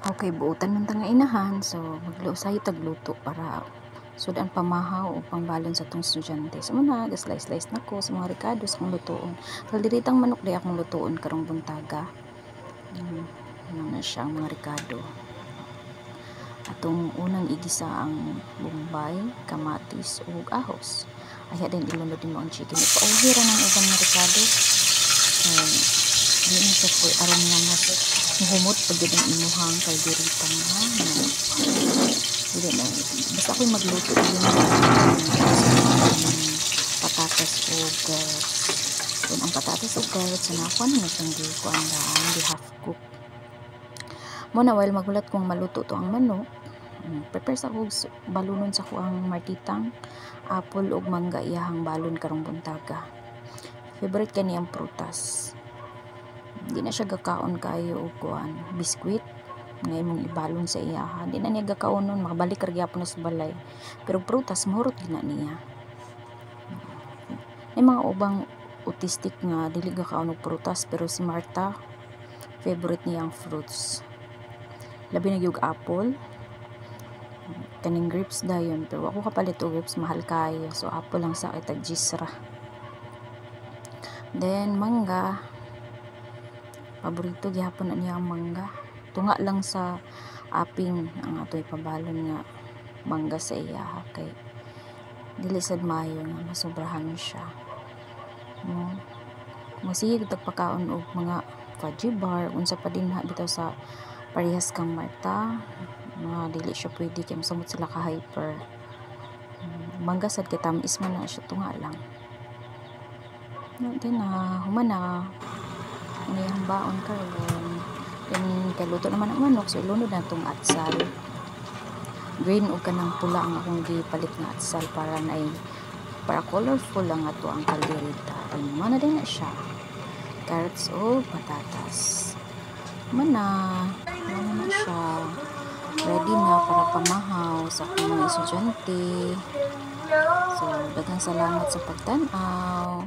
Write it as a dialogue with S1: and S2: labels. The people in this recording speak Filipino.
S1: Okay, buutan man ta nga inahan, so maglusayo tagluto para sudan pamahaw o pangbalon sa tong estudyante. So muna, slice na ko sa mga ricado sa kong lutuon. So diritang manok di akong lutuon karong buntaga. Ano na siya ang mga ricado. Atong unang igisa ang bombay, kamatis ug ahos. Aya din ilunod din mo ang chicken. Ipauhira ng ubang na ricado. Di na siya po aron nga mas muhumot pag ang imuhang kalderitang ha. Hindi na. Basta ako'y magluto din ng patatas o carrots. Kung ang patatas o carrots na ako na siyang di half cook. Muna while magulat kong maluto to ang manok, prepare sa kong balunon sa ko ang martitang, apple ug mangga iyahang balon karong buntaga. Favorite kani ang prutas. Di na siya gakaon kayo og kuan biskwit nga imong ibalon sa iyaha. Di na niya gakaonon, makabalik ra gyapon na sa balay. Pero prutas mahurot gina niya. May mga ubang autistic nga dili gakaon og prutas, pero si Marta favorite niya ang fruits. Labi na gyud apple. Kaning grapes dayon, pero ako kapalit og grapes mahal kayo. So apple lang sa itag gisra. Then mangga. Paborito gyapon na niya ang mangga. Tunga lang sa aping ang atoy pabalon nga mangga sa iya kay dili sad maayo nga masobrahan siya. No. Masige tagpakaon og mga fudgy bar unsa pa din bitaw sa parehas kang Marta. Mga dili siya pwede kay masamot sila ka hyper. Mangga sad kay tamis man na siya tunga lang. No, din human na ngayong baon karon. Then kaluto naman ang manok, so ilunod na itong atsal. Green o kanang pula ang akong gipalit na atsal para colorful lang ato ang kaldereta. Then mana din na siya. Carrots o patatas. Mana na siya. Ready na para pamahaw sa akong mga estudyante. So daghang salamat sa pagtan-aw.